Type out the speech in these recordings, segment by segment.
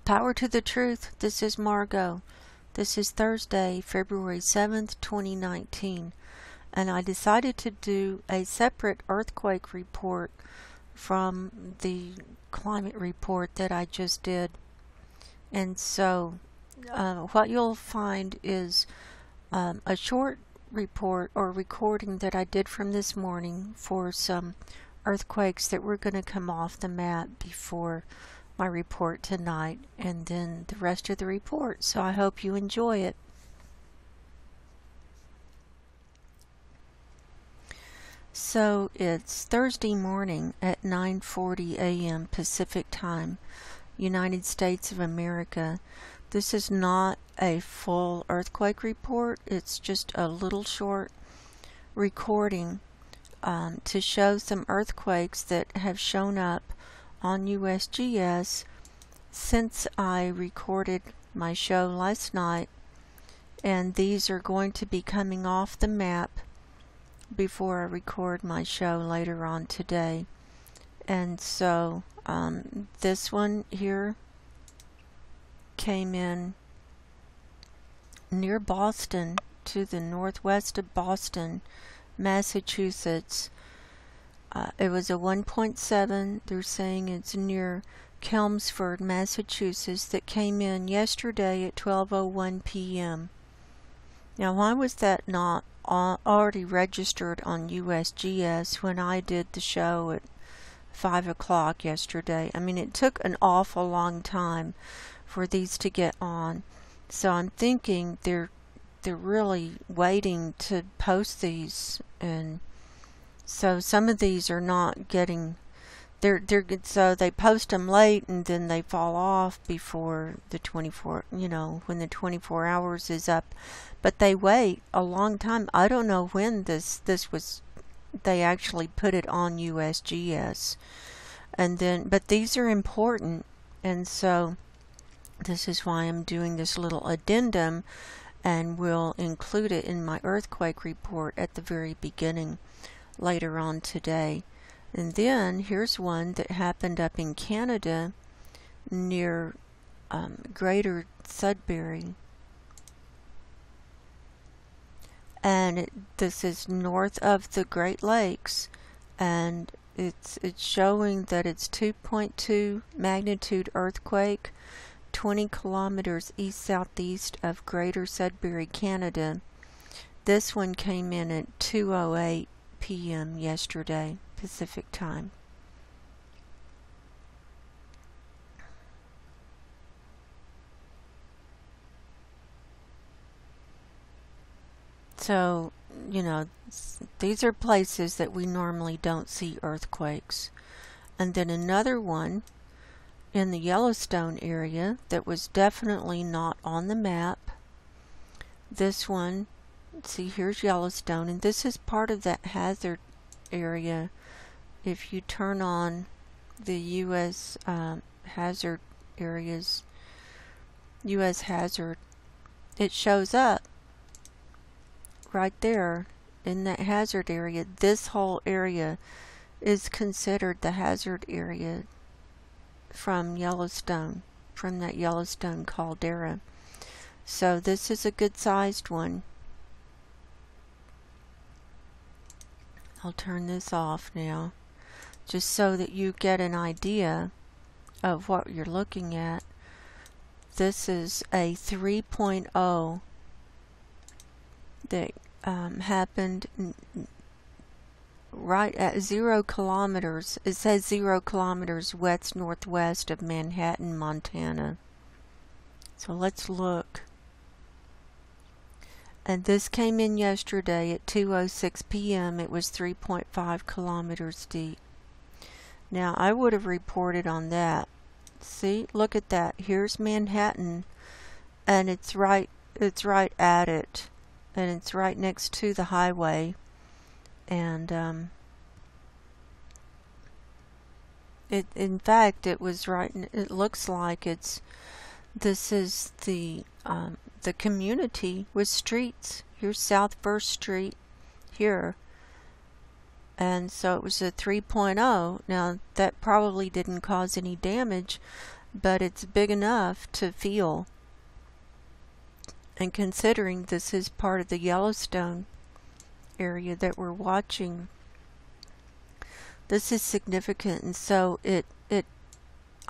Power to the truth. This is Margo. This is Thursday, February 7th, 2019. And I decided to do a separate earthquake report from the climate report that I just did. And so what you'll find is a short report or recording that I did from this morning for some earthquakes that were going to come off the map before my report tonight, and then the rest of the report. So I hope you enjoy it. So it's Thursday morning at 9:40 a.m. Pacific Time, United States of America. This is not a full earthquake report. It's just a little short recording to show some earthquakes that have shown up on USGS since I recorded my show last night, and these are going to be coming off the map before I record my show later on today. And so this one here came in near Boston, to the northwest of Boston, Massachusetts. It was a 1.7. They're saying it's near Chelmsford, Massachusetts, that came in yesterday at 12:01 p.m. Now, why was that not already registered on USGS when I did the show at 5 o'clock yesterday? I mean, it took an awful long time for these to get on. So I'm thinking they're really waiting to post these, and so some of these are not getting, they're so they post them late and then they fall off before the 24, when the 24 hours is up. But they wait a long time. I don't know when this was, they actually put it on USGS. And then, but these are important, and so this is why I'm doing this little addendum, and will include it in my earthquake report at the very beginning later on today. And then here's one that happened up in Canada near Greater Sudbury, and this is north of the Great Lakes, and it's showing that it's 2.2 magnitude earthquake, 20 kilometers east-southeast of Greater Sudbury, Canada. This one came in at 2:08 p.m. yesterday, Pacific Time. So, these are places that we normally don't see earthquakes. And then another one in the Yellowstone area that was definitely not on the map. This one, see, here's Yellowstone, and this is part of that hazard area. If you turn on the U.S. Hazard areas, U.S. hazard, it shows up right there in that hazard area. This whole area is considered the hazard area from Yellowstone, from that Yellowstone caldera. So this is a good sized one. I'll turn this off now, just so that you get an idea of what you're looking at. This is a 3.0 that happened right at 0 kilometers. It says 0 kilometers west northwest of Manhattan, Montana. So let's look. And this came in yesterday at 2:06 p.m. It was 3.5 kilometers deep. Now, I would have reported on that. See, look at that. Here's Manhattan, and it's right at it, and it's right next to the highway. And in fact, it was right. It looks like this is the community with streets. Here's South First Street here, and so it was a 3.0. Now, that probably didn't cause any damage, but it's big enough to feel. And considering this is part of the Yellowstone area that we're watching, this is significant. And so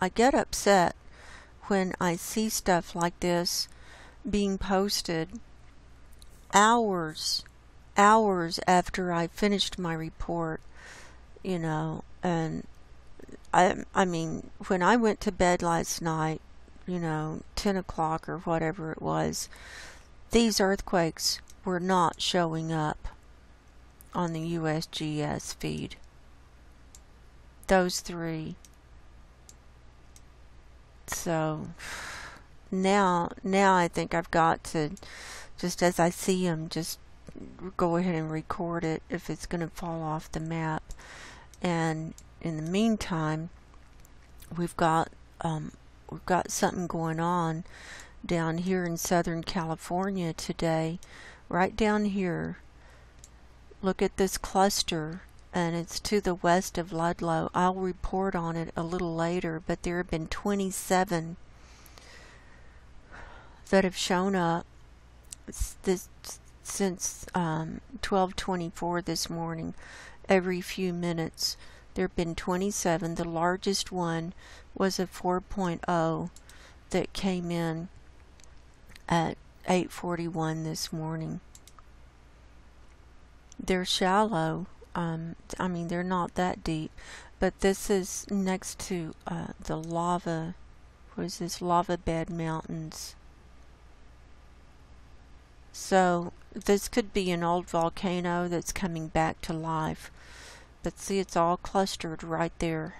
I get upset when I see stuff like this being posted hours after I finished my report, and I mean, when I went to bed last night, 10 o'clock or whatever it was, these earthquakes were not showing up on the USGS feed. Those three. So now I think I've got to, just as I see them, just go ahead and record it if it's going to fall off the map. And in the meantime, we've got something going on down here in Southern California today, right down here. Look at this cluster, and it's to the west of Ludlow. I'll report on it a little later, but there have been 27 that have shown up since 12:24 this morning. Every few minutes there have been 27. The largest one was a 4.0 that came in at 8:41 this morning. They're shallow. I mean, they're not that deep, but this is next to the lava. What is this? Lava bed mountains. So this could be an old volcano that's coming back to life. But see, it's all clustered right there.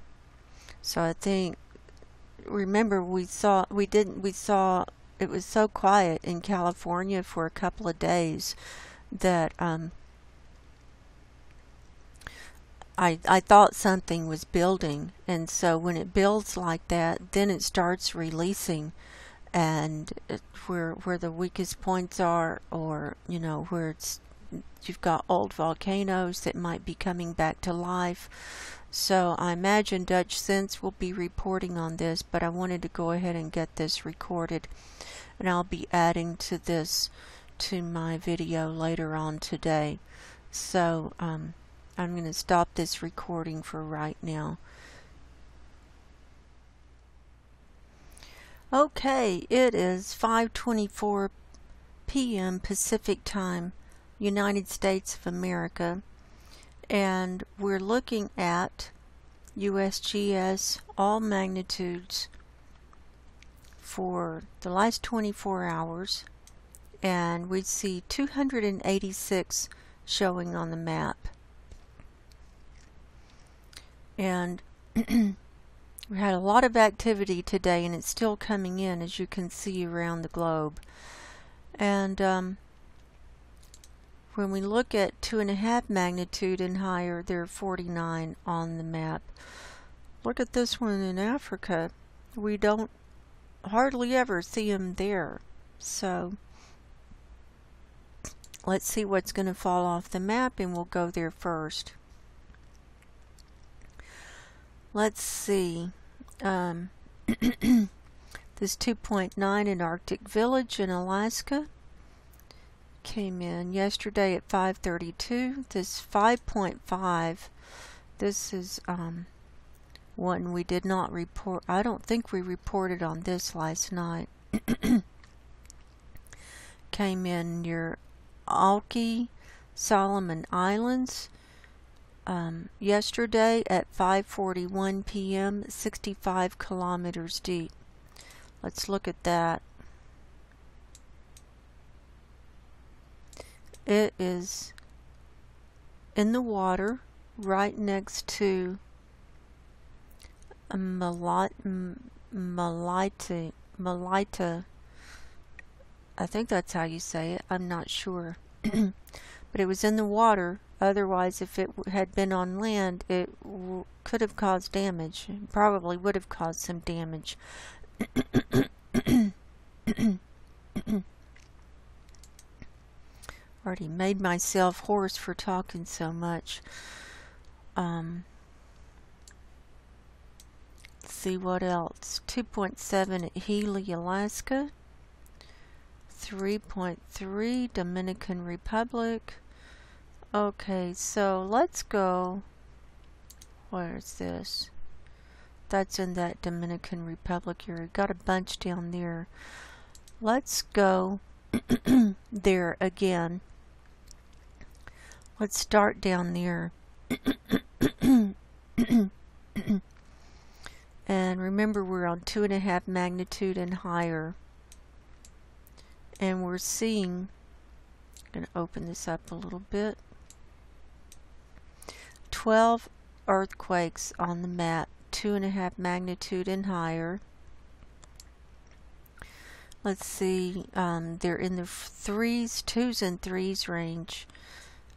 So I think, remember, we saw it was so quiet in California for a couple of days that I thought something was building. And so when it builds like that, then it starts releasing, and where the weakest points are, or where you've got old volcanoes that might be coming back to life. So I imagine Dutch Sense will be reporting on this, but I wanted to go ahead and get this recorded, and I'll be adding to this to my video later on today. So I'm going to stop this recording for right now. Okay, it is 5:24 p.m. Pacific Time, United States of America, and we're looking at USGS all magnitudes for the last 24 hours, and we see 286 showing on the map. And we had a lot of activity today, and it's still coming in, as you can see, around the globe. And when we look at 2.5 magnitude and higher, there are 49 on the map. Look at this one in Africa. We don't hardly ever see them there. So let's see what's going to fall off the map, and we'll go there first. Let's see. This 2.9 in Arctic Village in Alaska came in yesterday at 5:32. This 5.5, this is one we did not report. I don't think we reported on this last night. Came in near Alki, Solomon Islands. Yesterday at 5:41 p.m., 65 kilometers deep. Let's look at that. It is in the water right next to Melita. I think that's how you say it. I'm not sure. But it was in the water. Otherwise, if it had been on land, it could have caused damage. It probably would have caused some damage. Already made myself hoarse for talking so much. Let's see what else. 2.7 at Healy, Alaska. 3.3 Dominican Republic. Okay, so let's go. Where is this? That's in that Dominican Republic area. Got a bunch down there. Let's go there again. Let's start down there. And remember, we're on 2.5 magnitude and higher. And we're seeing, I'm going to open this up a little bit, 12 earthquakes on the map, 2.5 magnitude and higher. Let's see, they're in the 2s and 3s range.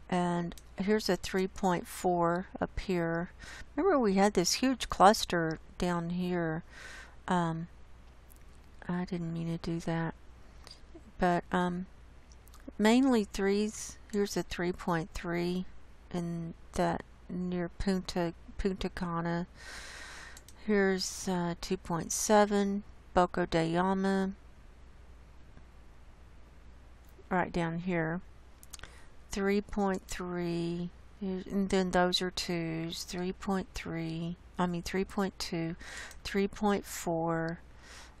And here's a 3.4 up here. Remember, we had this huge cluster down here. I didn't mean to do that. But mainly 3s. Here's a 3.3 in that near Punta Cana. Here's 2.7, Boca de Llama, right down here. 3.3, and then those are 2s. 3.3, I mean 3.2, 3.4,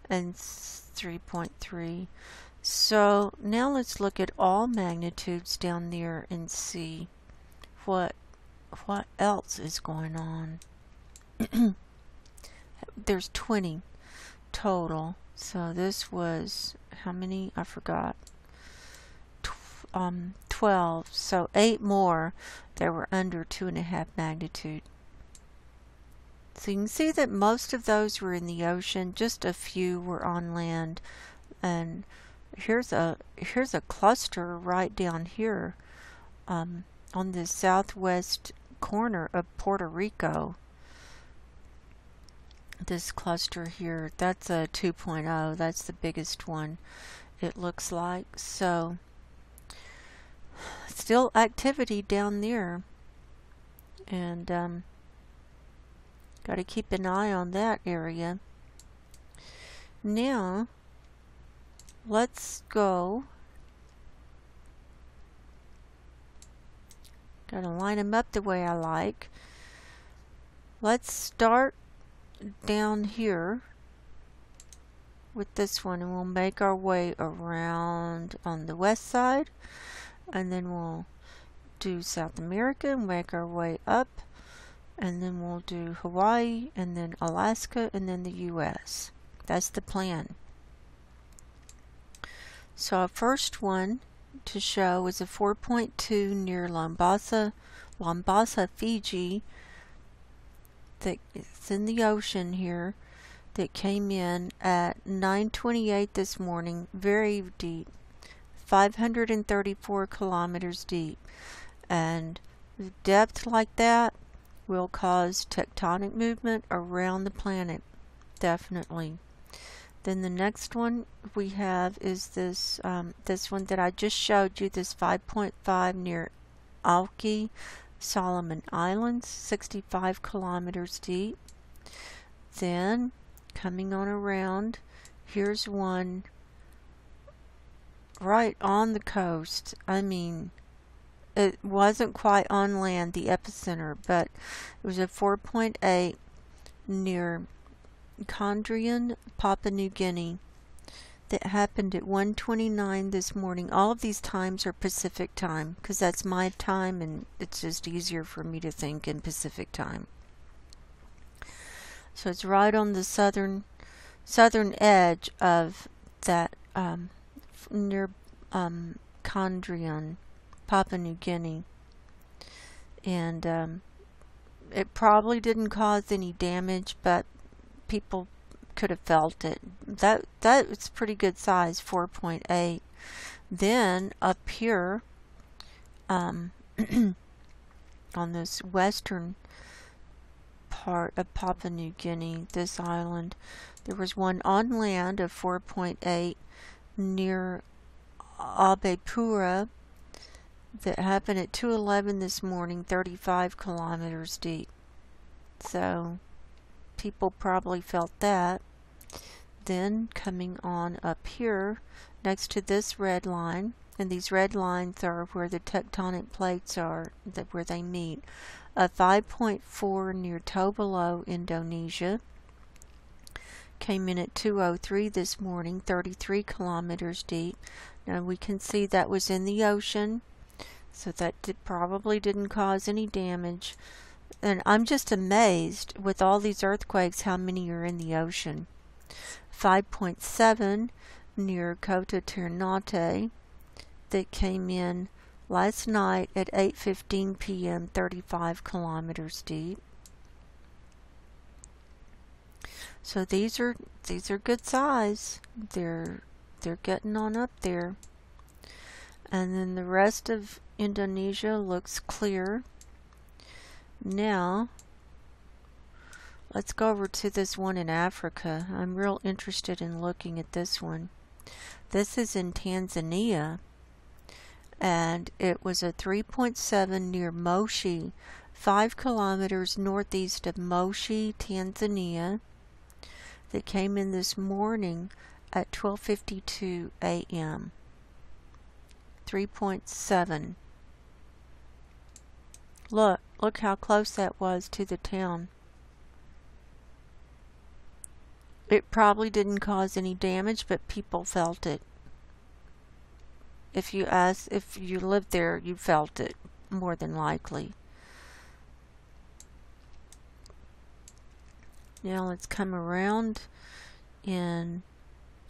and 3.3. So now let's look at all magnitudes down there and see what else is going on. There's 20 total. So this was how many? I forgot. 12. So 8 more that were under 2.5 magnitude. So you can see that most of those were in the ocean. Just a few were on land. And here's a cluster right down here on the southwest corner of Puerto Rico. This cluster here, that's a 2.0. That's the biggest one, it looks like. So still activity down there, and got to keep an eye on that area. Now let's go. Got to line them up the way I like. Let's start down here with this one, and we'll make our way around on the west side, and then we'll do South America and make our way up, and then we'll do Hawaii, and then Alaska, and then the US. That's the plan. So our first one to show is a 4.2 near Lombasa, Fiji, that is in the ocean here, that came in at 9:28 this morning, very deep, 534 kilometers deep, and depth like that will cause tectonic movement around the planet, definitely. Then the next one we have is this this one that I just showed you, this 5.5 near Alki, Solomon Islands, 65 kilometers deep. Then coming on around, here's one right on the coast. I mean, it wasn't quite on land, the epicenter, but it was a 4.8 near Condrian, Papua New Guinea, that happened at 1:29 this morning. All of these times are Pacific time, because that's my time, and it's just easier for me to think in Pacific time. So it's right on the southern edge of that near Condrian, Papua New Guinea, and it probably didn't cause any damage, but people could have felt it. That was pretty good size, 4.8. Then up here on this western part of Papua New Guinea, this island, there was one on land of 4.8 near Abepura that happened at 2:11 this morning, 35 kilometers deep. So People probably felt that. Then coming on up here next to this red line, and these red lines are where the tectonic plates are, where they meet. A 5.4 near Tobelo, Indonesia. Came in at 2:03 this morning, 33 kilometers deep. Now we can see that was in the ocean, so that probably didn't cause any damage. And I'm just amazed with all these earthquakes how many are in the ocean. 5.7 near Kota Ternate that came in last night at 8:15 p.m., 35 kilometers deep. So these are good size. They're getting on up there. And then the rest of Indonesia looks clear. Now let's go over to this one in Africa. I'm real interested in looking at this one. This is in Tanzania, and it was a 3.7 near Moshi, 5 kilometers northeast of Moshi, Tanzania, that came in this morning at 12:52 a.m. 3.7. Look how close that was to the town. It probably didn't cause any damage, but people felt it. If you lived there, you felt it more than likely. Now let's come around in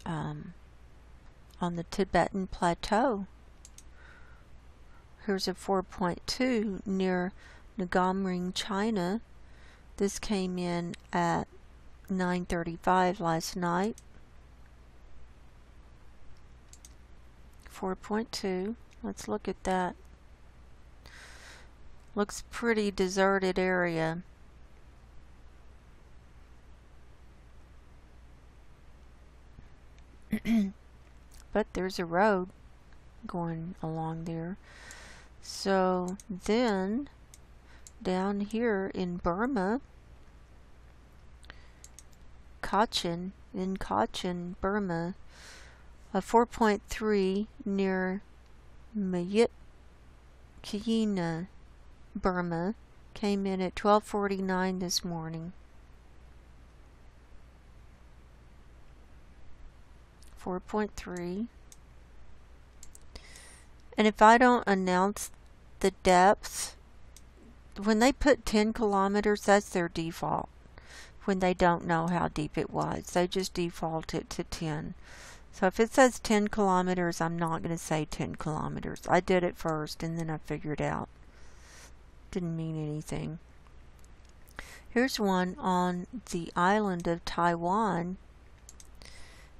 on the Tibetan Plateau. Here's a 4.2 near Nagamring, China. This came in at 9:35 last night. 4.2. Let's look at that. Looks pretty deserted area. But there's a road going along there. So then down here in Burma, Kachin, Burma, a 4.3 near Myitkyina, Burma, came in at 12:49 this morning. 4.3. And if I don't announce the depths, when they put 10 kilometers, that's their default. When they don't know how deep it was, they just default it to 10. So if it says 10 kilometers, I'm not going to say 10 kilometers. I did it first and then I figured out. Didn't mean anything. Here's one on the island of Taiwan.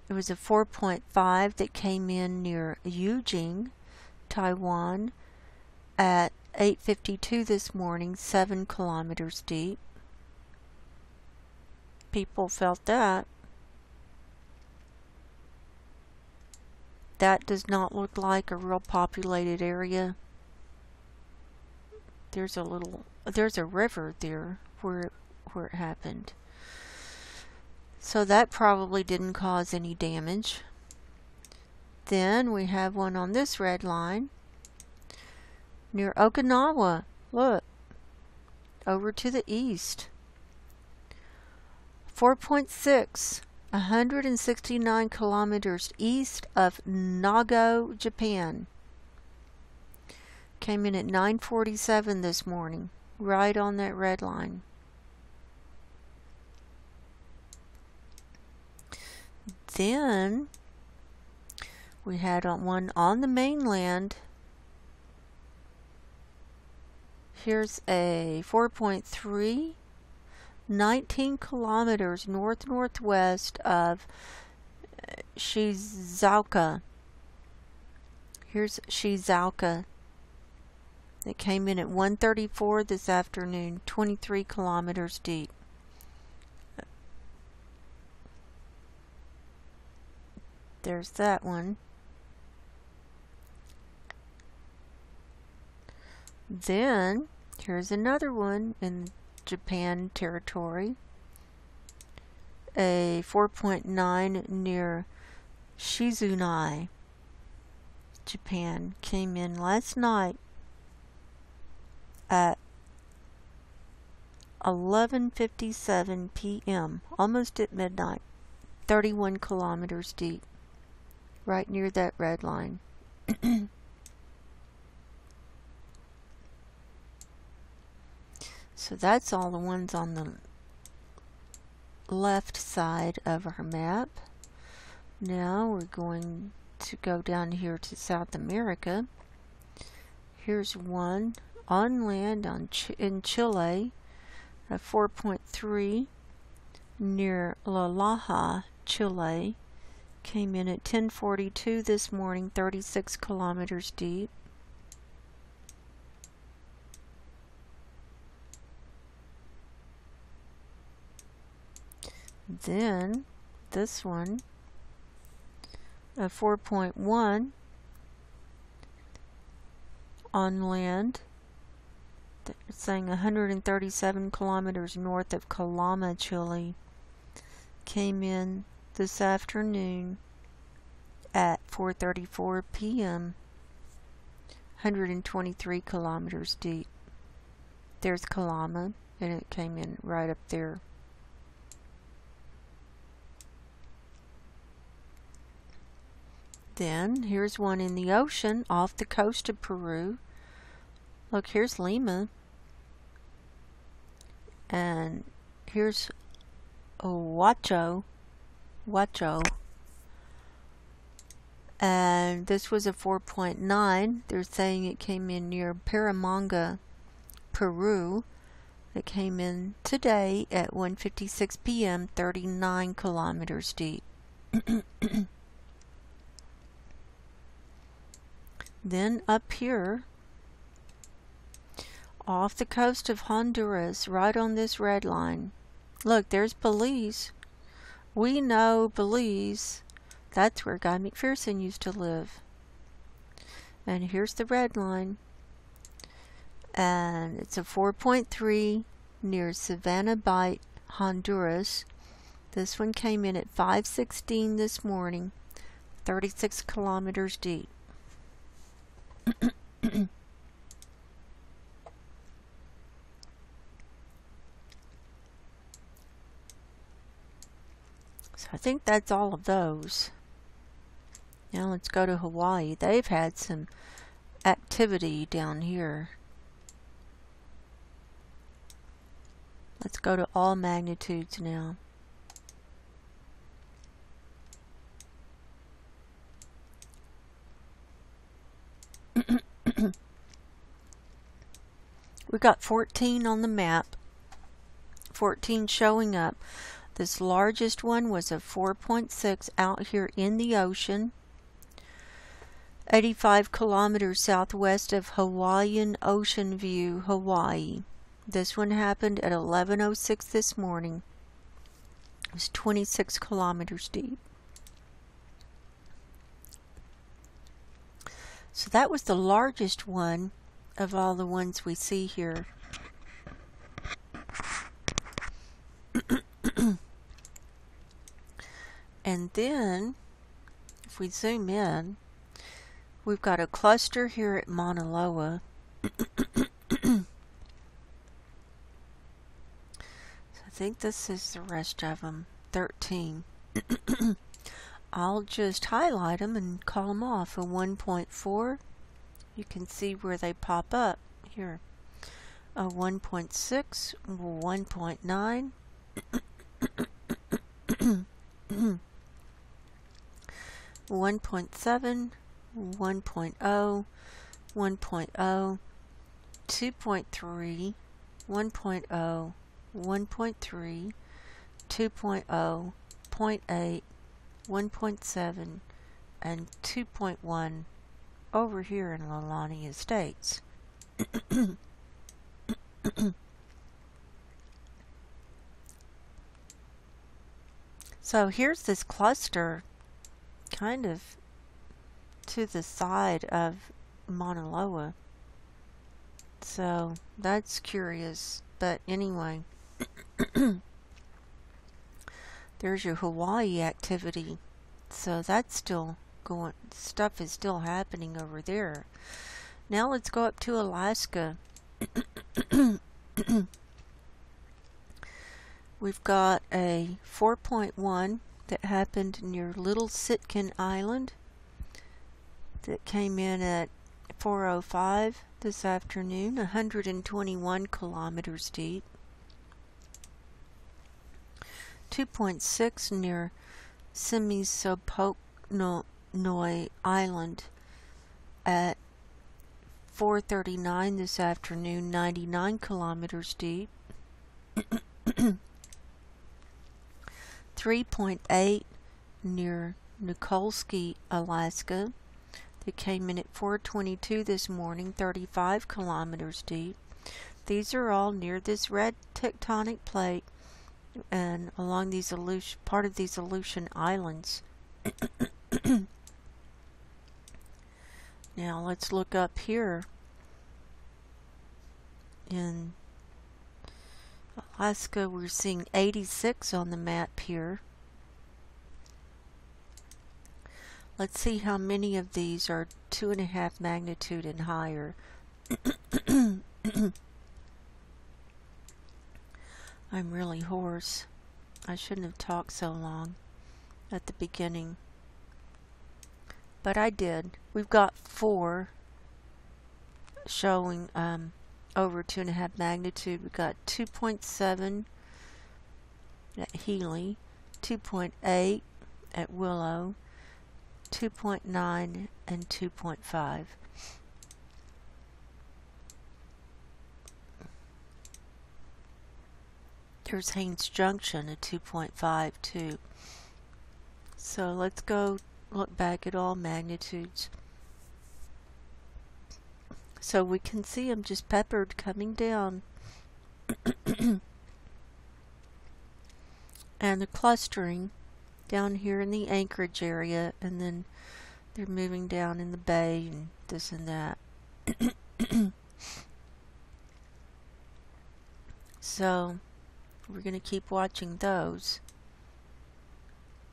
It was a 4.5 that came in near Yujing, Taiwan, at 8:52 this morning, 7 kilometers deep. People felt that. That does not look like a real populated area. There's a river there where it happened. So that probably didn't cause any damage. Then we have one on this red line near Okinawa. Look, over to the east. 4.6, 169 kilometers east of Nago, Japan. Came in at 9:47 this morning, right on that red line. Then we had one on the mainland. Here's a 4.3, 19 kilometers northwest of Shizuoka. Here's Shizuoka. It came in at 1:34 this afternoon, 23 kilometers deep. There's that one. Then here's another one in Japan territory. a 4.9 near Shizunai, Japan, came in last night at 11:57 p.m., almost at midnight, 31 kilometers deep, right near that red line. So that's all the ones on the left side of our map. Now we're going to go down here to South America. Here's one on land in Chile at 4.3 near La Laja, Chile. Came in at 10:42 this morning, 36 kilometers deep. Then this one, a 4.1 on land. They're saying 137 kilometers north of Calama, Chile. Came in this afternoon at 4:34 p.m. 123 kilometers deep. There's Calama, and it came in right up there. Then here's one in the ocean off the coast of Peru. Look, here's Lima. And here's Huacho. And this was a 4.9. They're saying it came in near Paramanga, Peru. It came in today at 1:56 p.m., 39 kilometers deep. Then up here, off the coast of Honduras, right on this red line. Look, there's Belize. We know Belize. That's where Guy McPherson used to live. And here's the red line. And it's a 4.3 near Savannah Bight, Honduras. This one came in at 5:16 this morning, 36 kilometers deep. So I think that's all of those. Now let's go to Hawaii. They've had some activity down here. Let's go to all magnitudes now. We got 14 on the map, 14 showing up. This largest one was a 4.6 out here in the ocean, 85 kilometers southwest of Hawaiian Ocean View, Hawaii. This one happened at 11:06 this morning. It was 26 kilometers deep. So that was the largest one of all the ones we see here. And then, if we zoom in, we've got a cluster here at Mauna Loa. So I think this is the rest of them, 13. I'll just highlight them and call them off. A 1.4, you can see where they pop up here. A 1.6, 1.9, 1.7, 1.0, 1.0, 2.3, 1.0, 1.3, 2.0, 0.8, 1.7, and 2.1 over here in Lalani Estates. So here's this cluster kind of to the side of Mauna Loa. So that's curious. But anyway, There's your Hawaii activity. So that's still going, stuff is still happening over there. Now let's go up to Alaska. We've got a 4.1 that happened near Little Sitkin Island that came in at 4:05 this afternoon, 121 kilometers deep. 2.6 near Simisopoknoi Island at 4:39 this afternoon, 99 kilometers deep. 3.8 near Nikolsky, Alaska. That came in at 4:22 this morning, 35 kilometers deep. These are all near this red tectonic plate and along these part of these Aleutian Islands. Now let's look up here in Alaska. We're seeing 86 on the map here. Let's see how many of these are 2.5 magnitude and higher. I'm really hoarse. I shouldn't have talked so long at the beginning. But I did. We've got 4 showing over 2.5 magnitude. We've got 2.7 at Healy, 2.8 at Willow, 2.9 and 2.5. There's Haines Junction at 2.5 too. So let's go look back at all magnitudes. So we can see them just peppered coming down. And the clustering down here in the Anchorage area, and then they're moving down in the bay and this and that. So we're going to keep watching those.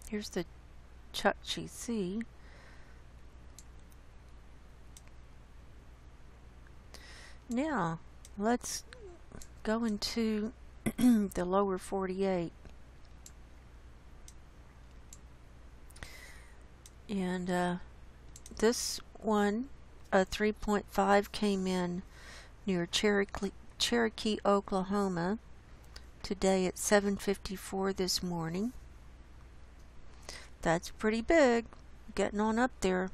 Here's the Chukchi Sea. Now let's go into the lower 48. And this one, 3.5, came in near Cherokee, Oklahoma today at 7:54 this morning. That's pretty big, getting on up there.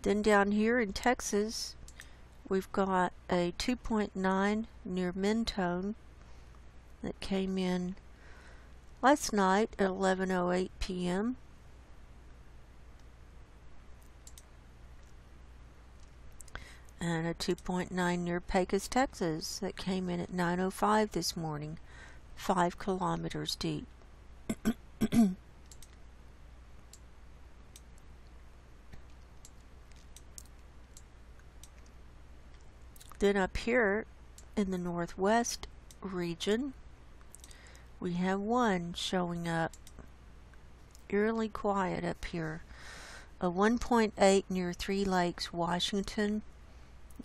Then down here in Texas, we've got a 2.9 near Mentone that came in last night at 11:08 p.m. And a 2.9 near Pecos, Texas that came in at 9:05 this morning, 5 kilometers deep. Then up here in the northwest region, we have one showing up. Eerily quiet up here. A 1.8 near Three Lakes, Washington,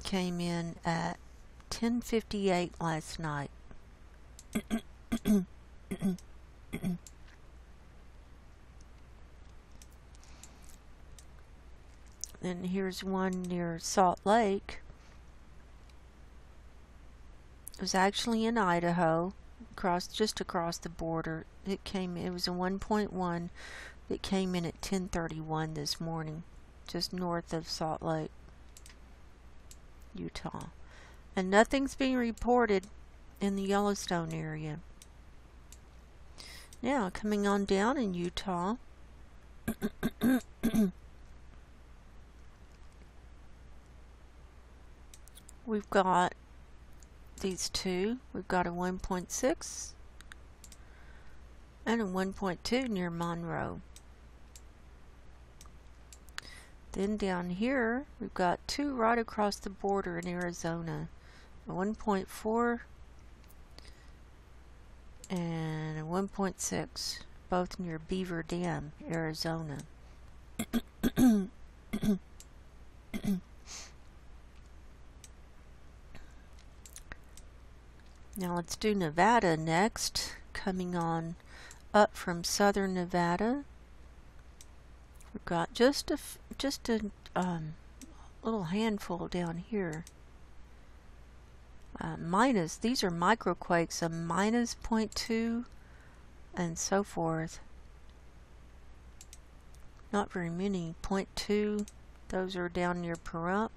came in at 10:58 last night. Then here's one near Salt Lake. It was actually in Idaho, just across the border. It was a 1.1 that came in at 10:31 this morning, just north of Salt Lake, Utah. And nothing's being reported in the Yellowstone area. Now, coming on down in Utah, we've got these two. We've got a 1.6 and a 1.2 near Monroe. Then down here, we've got two right across the border in Arizona. A 1.4 and 1.6, both near Beaver Dam, Arizona. Now let's do Nevada next, coming on up from southern Nevada. We've got just a little handful down here. These are microquakes of minus 0.2 and so forth. Not very many. 0.2, those are down near Pahrump.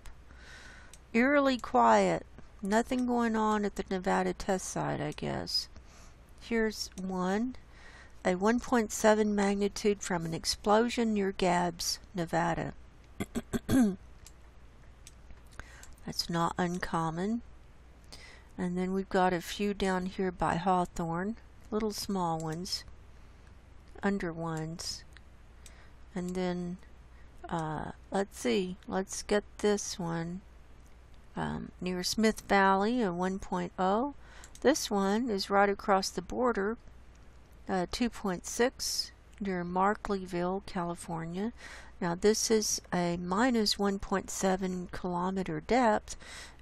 Eerily quiet. Nothing going on at the Nevada test site, I guess. Here's one. A 1.7 magnitude from an explosion near Gabbs, Nevada. That's not uncommon. And then we've got a few down here by Hawthorne. Little small ones. Under ones. And then, let's see. Let's get this one. Near Smith Valley, a 1.0. This one is right across the border, 2.6 near Markleeville, California. Now this is a minus 1.7 kilometer depth,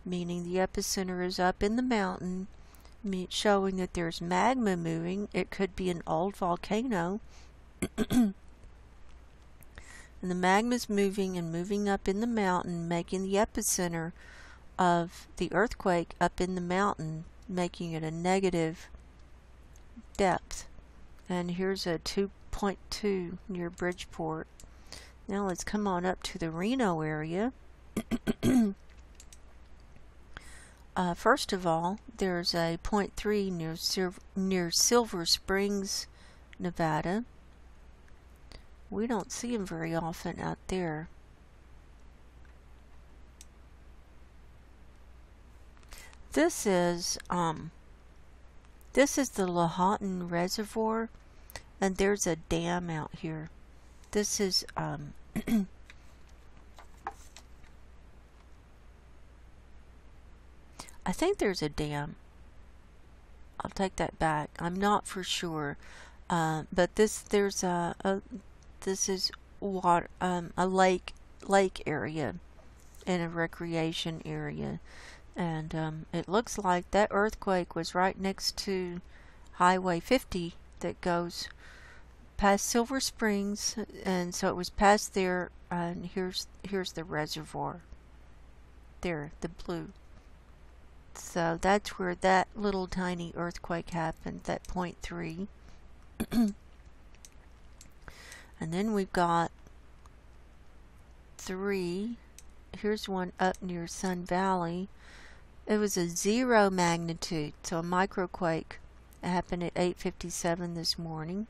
meaning the epicenter is up in the mountain, showing that there's magma moving. It could be an old volcano. And the magma's moving and moving up in the mountain, making the epicenter of the earthquake up in the mountain, making it a negative depth. And here's a 2.2 near Bridgeport. Now let's come on up to the Reno area. First of all, there's a 0.3 near Silver Springs, Nevada. We don't see them very often out there. This is the Lahontan Reservoir, and there's a dam out here. This is I think there's a dam. I'll take that back. I'm not for sure, but this is water, a lake area and a recreation area. And it looks like that earthquake was right next to Highway 50 that goes past Silver Springs, and so it was past there. And here's the reservoir. There, the blue. So that's where that little tiny earthquake happened, that 0.3. And then we've got 3. Here's one up near Sun Valley. It was a 0 magnitude, so a microquake. It happened at 8:57 this morning.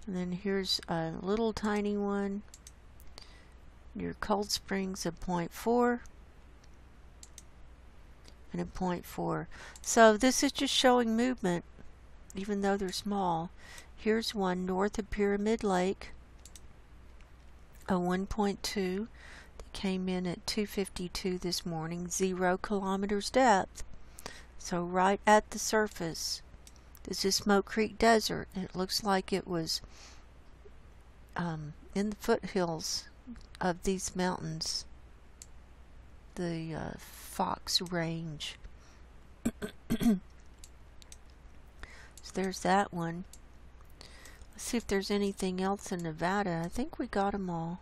And then here's a little tiny one near Cold Springs, a 0.4 and a 0.4. So this is just showing movement, even though they're small. Here's one north of Pyramid Lake, a 1.2. Came in at 2:52 this morning, 0 kilometers depth. So right at the surface. This is Smoke Creek Desert. It looks like it was in the foothills of these mountains. The Fox Range. So there's that one. Let's see if there's anything else in Nevada. I think we got them all.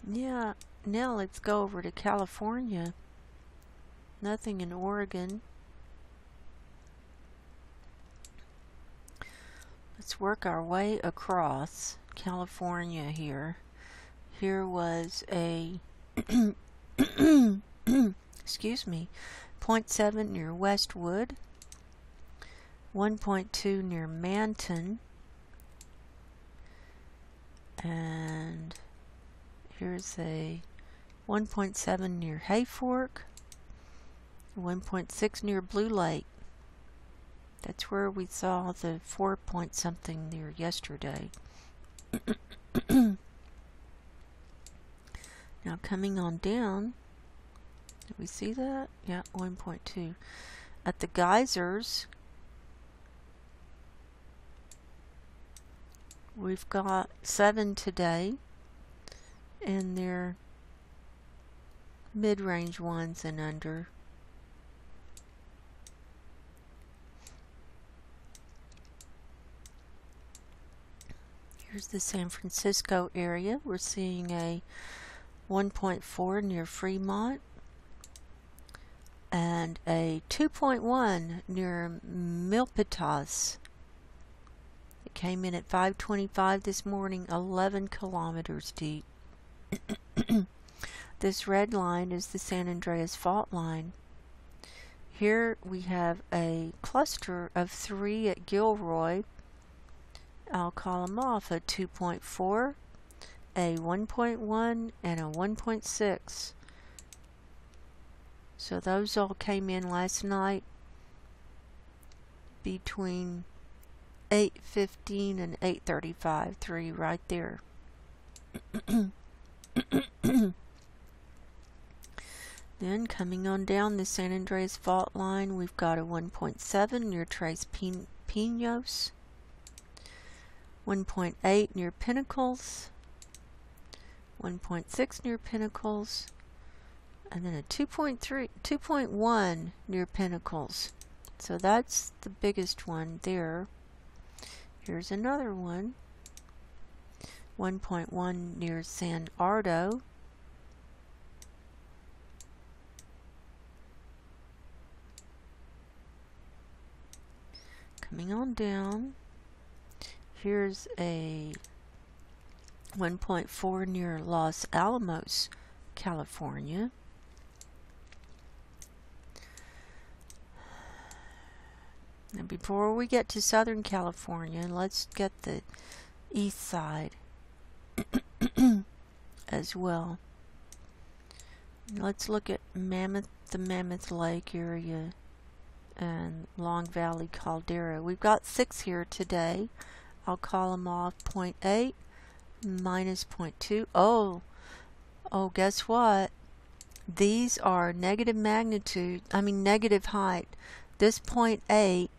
Yeah, now let's go over to California. Nothing in Oregon. Let's work our way across California here. Here was a excuse me, 0.7 near Westwood, 1.2 near Manton, and here's a 1.7 near Hayfork, 1.6 near Blue Lake. That's where we saw the 4 point something there yesterday. Now coming on down, Did we see that? Yeah, 1.2. At the geysers, we've got 7 today, and they're mid-range ones and under. Here's the San Francisco area. We're seeing a 1.4 near Fremont and a 2.1 near Milpitas. It came in at 5:25 this morning, 11 kilometers deep. This red line is the San Andreas fault line. Here we have a cluster of 3 at Gilroy. I'll call them off: a 2.4, a 1.1, and a 1.6. So those all came in last night between 8:15 and 8:35, 3 right there. Then coming on down the San Andreas fault line, we've got a 1.7 near Tres Pinos, 1.8 near Pinnacles, 1.6 near Pinnacles, and then a 2.1 near Pinnacles. So that's the biggest one there. Here's another one, 1.1 near San Ardo, coming on down. Here's a 1.4 near Los Alamos, California. And before we get to Southern California, let's get the east side as well. Let's look at the Mammoth Lake area and Long Valley Caldera. We've got 6 here today. I'll call them off: 0.8, minus 0.2. Oh, guess what? These are negative negative height. This 0.8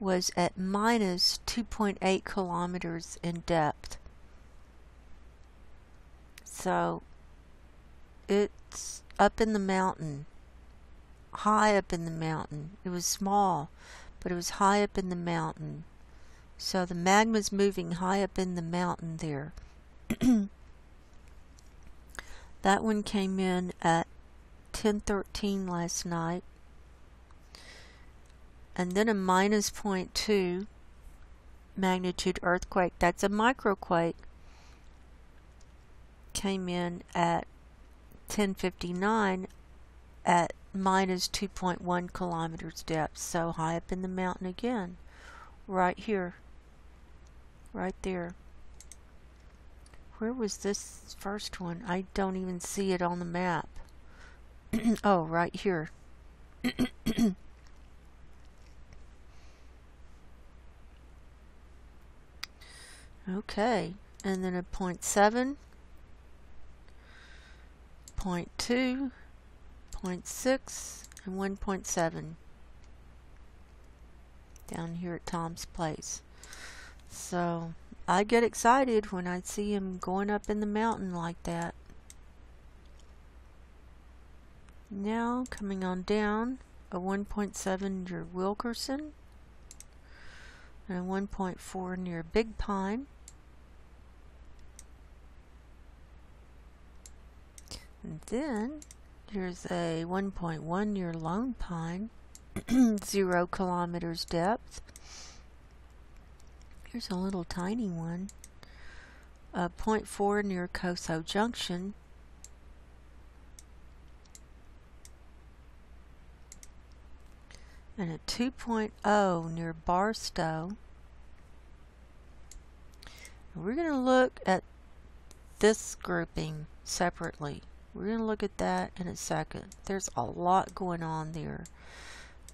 was at minus 2.8 kilometers in depth. So it's up in the mountain, high up in the mountain. It was small, but it was high up in the mountain. So the magma's moving high up in the mountain there. That one came in at 10:13 last night. And then a minus 0.2 magnitude earthquake, that's a microquake, came in at 10:59 at minus 2.1 kilometers depth. So high up in the mountain again. Right here. Right there. Where was this first one? I don't even see it on the map. Oh, right here. Okay, and then a 0.7, 0.2, 0.6, and 1.7 down here at Tom's place. So I get excited when I see him going up in the mountain like that. Now coming on down, a 1.7 near Wilkerson and a 1.4 near Big Pine. And then here's a 1.1 near Lone Pine, 0 kilometers depth. Here's a little tiny one, a 0.4 near Coso Junction, and a 2.0 near Barstow. We're going to look at this grouping separately. We're going to look at that in a second. There's a lot going on there,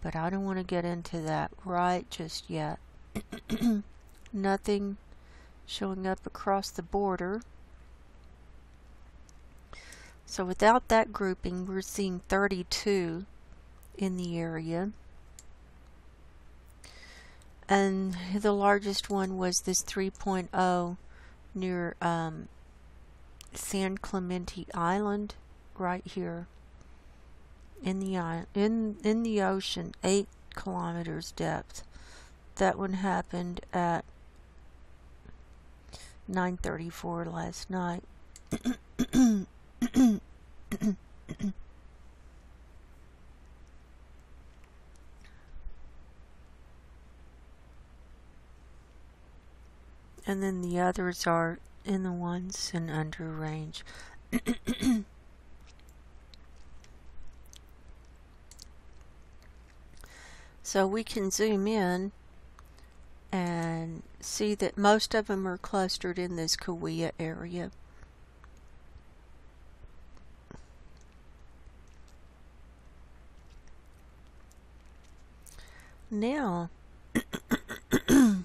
but I don't want to get into that right just yet. Nothing showing up across the border. So without that grouping, we're seeing 32 in the area. And the largest one was this 3.0 near San Clemente Island, right here in the ocean, 8 kilometers depth. That one happened at 9:34 last night. And then the others are in the 1s and under range. So we can zoom in and see that most of them are clustered in this Kauai area. Now, a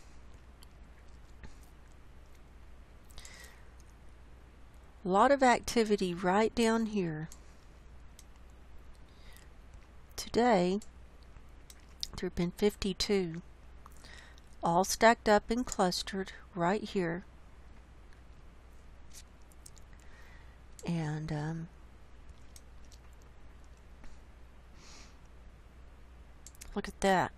lot of activity right down here. Today, there have been 52, all stacked up and clustered right here. And look at that.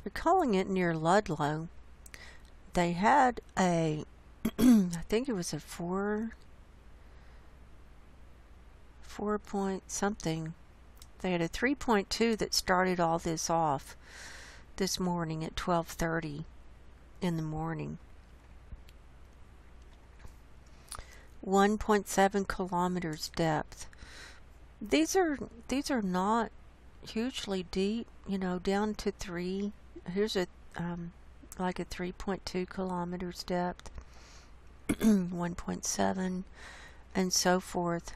They're calling it near Ludlow. They had a I think it was a 4 point something. They had a 3.2 that started all this off this morning at 12:30 in the morning. 1.7 kilometers depth. These are not hugely deep, you know, down to 3. Here's a like a 3.2 kilometers depth. 1.7 and so forth.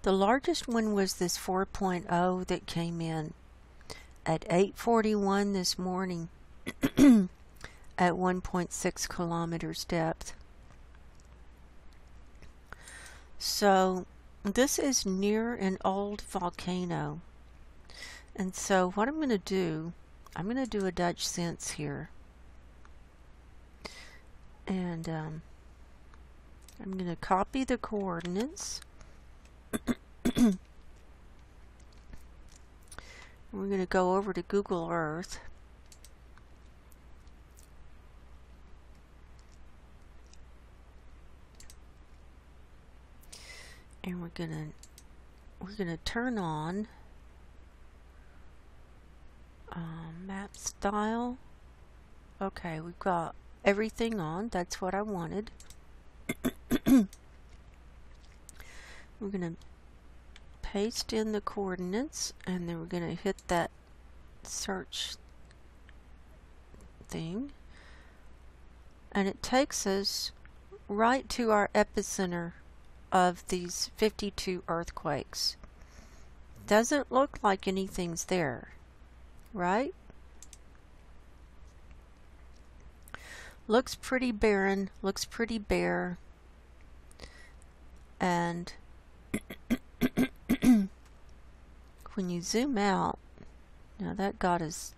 The largest one was this 4.0 that came in at 8:41 this morning at 1.6 kilometers depth. So this is near an old volcano. And so what I'm going to do, I'm going to do a Dutch sense here. And I'm going to copy the coordinates. We're going to go over to Google Earth. And we're going to turn on map style. Okay, we've got everything on. That's what I wanted. We're going to paste in the coordinates, and then we're going to hit that search thing, and it takes us right to our epicenter of these 52 earthquakes. Doesn't look like anything's there, right? Looks pretty barren, looks pretty bare, and when you zoom out, now that got us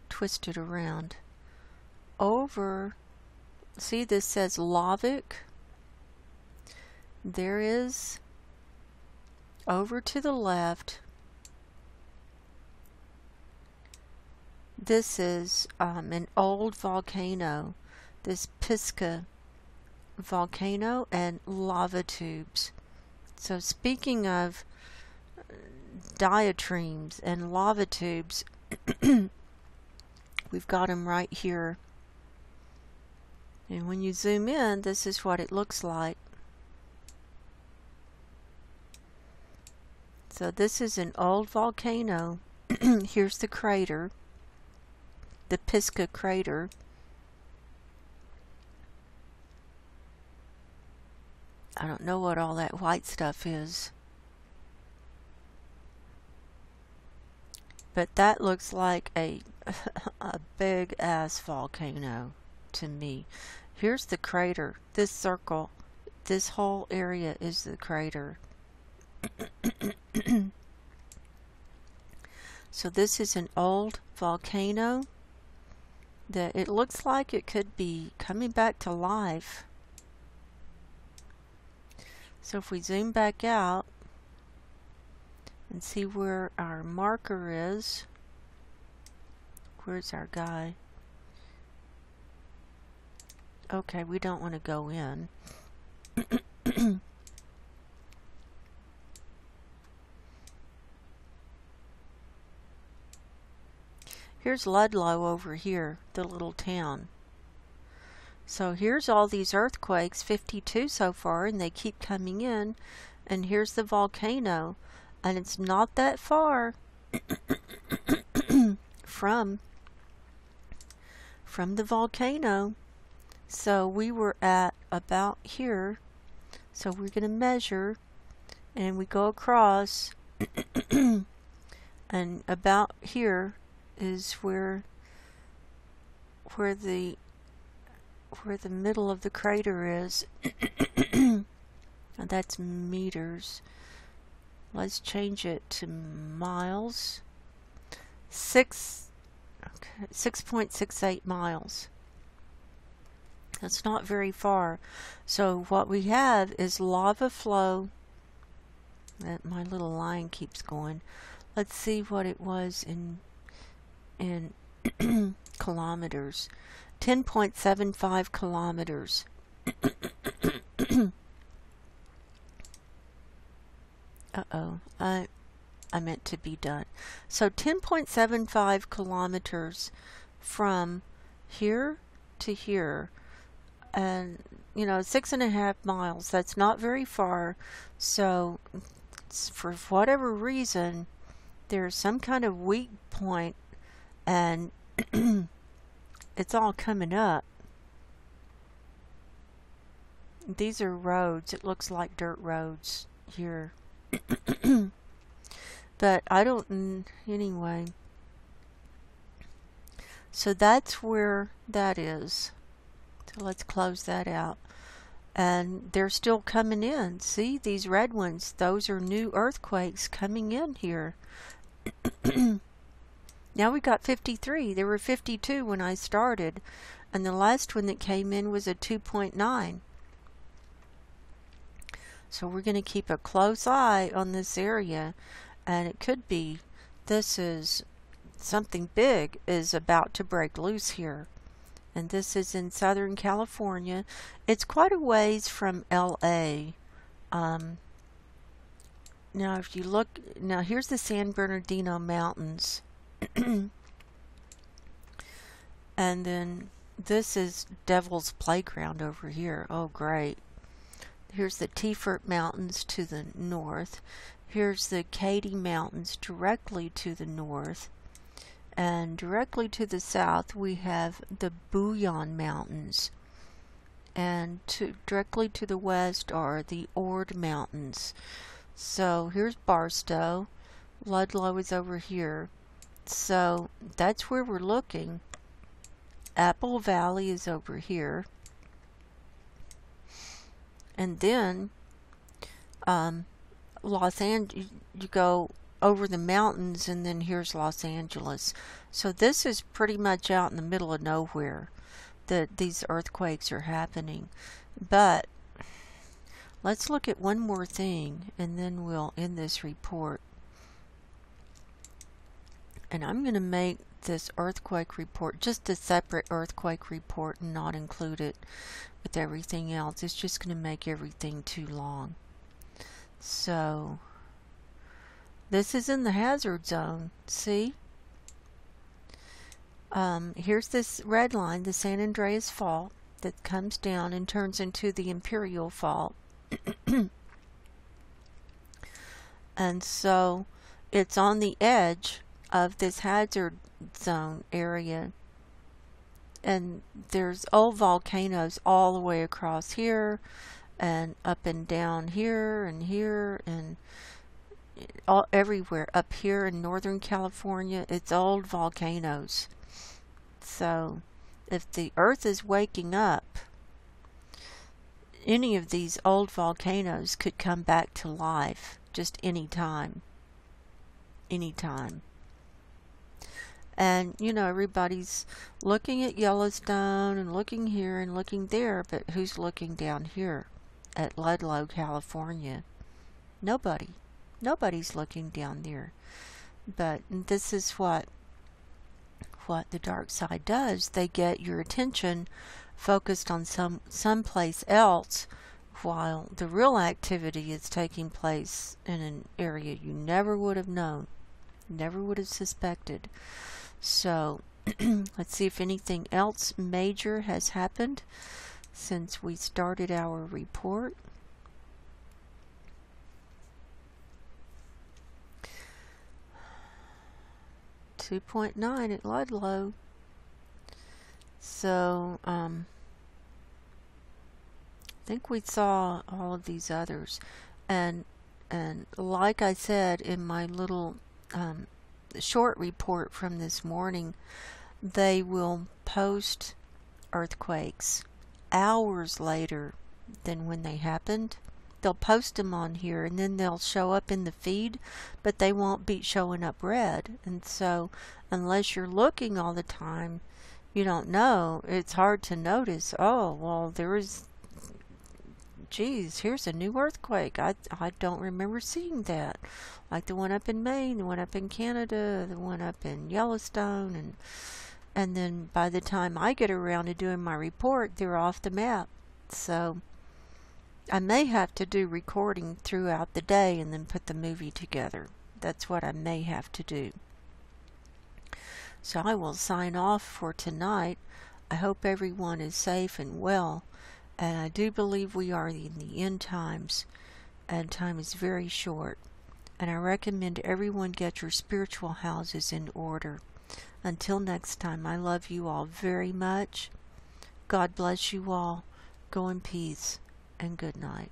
twisted around. Over, see this says Lavic. There is, over to the left, this is an old volcano, this Pisca volcano and lava tubes. So speaking of diatremes and lava tubes, we've got them right here. And when you zoom in, this is what it looks like. So this is an old volcano. Here's the crater, the Pisca crater. I don't know what all that white stuff is, but that looks like a big ass volcano to me. Here's the crater. This circle, this whole area is the crater. So this is an old volcano that it looks like it could be coming back to life. So if we zoom back out and see where our marker is, where's our guy? Okay, we don't want to go in. Here's Ludlow over here, the little town. So here's all these earthquakes, 52 so far, and they keep coming in. And here's the volcano, and it's not that far from the volcano. So we were at about here. So we're going to measure, and we go across, and about here is where the middle of the crater is. And that's meters. Let's change it to miles. 6.68 miles. That's not very far. So what we have is lava flow. My little line keeps going. Let's see what it was in kilometers. 10.75 kilometers. Uh-oh, I meant to be done. So 10.75 kilometers from here to here, and 6.5 miles. That's not very far. So for whatever reason, there's some kind of weak point, and it's all coming up. These are roads. It looks like dirt roads here. But I don't, anyway. So that's where that is. So let's close that out. And they're still coming in. See, these red ones, those are new earthquakes coming in here. Now we got 53. There were 52 when I started, and the last one that came in was a 2.9. So we're going to keep a close eye on this area, and it could be this is something big is about to break loose here. And this is in Southern California. It's quite a ways from LA. Now if you look, now here's the San Bernardino Mountains. And then this is Devil's Playground over here. Oh great. Here's the Tefert Mountains to the north. Here's the Katy Mountains directly to the north. And directly to the south we have the Bouillon Mountains. And directly to the west are the Ord Mountains. So here's Barstow. Ludlow is over here. So that's where we're looking. Apple Valley is over here. And then Los Angeles, you go over the mountains, and then here's Los Angeles. So this is pretty much out in the middle of nowhere that these earthquakes are happening. But let's look at one more thing, and then we'll end this report. And I'm going to make this earthquake report just a separate earthquake report and not include it with everything else. It's just going to make everything too long. So this is in the hazard zone. See? Here's this red line, the San Andreas Fault, that comes down and turns into the Imperial Fault. And so it's on the edge of this hazard zone area, and there's old volcanoes all the way across here and up and down here and all everywhere. Up here in Northern California, it's old volcanoes. So if the earth is waking up, any of these old volcanoes could come back to life just any time. Anytime. And, you know, everybody's looking at Yellowstone and looking here and looking there, but who's looking down here at Ludlow, California? Nobody. Nobody's looking down there. But this is what the dark side does. They get your attention focused on someplace else, while the real activity is taking place in an area you never would have known, never would have suspected. So let's see if anything else major has happened since we started our report. .9 at Ludlow. So I think we saw all of these others, and like I said in my little short report from this morning, they will post earthquakes hours later than when they happened. They'll post them on here, and then they'll show up in the feed, but they won't be showing up red. And so unless you're looking all the time, you don't know. It's hard to notice, oh, well, geez, here's a new earthquake. I don't remember seeing that. Like the one up in Maine, the one up in Canada, the one up in Yellowstone, and then by the time I get around to doing my report, they're off the map. So I may have to do recording throughout the day and then put the movie together. That's what I may have to do. So I will sign off for tonight. I hope everyone is safe and well. And I do believe we are in the end times. And time is very short. And I recommend everyone get your spiritual houses in order. Until next time, I love you all very much. God bless you all. Go in peace. And good night.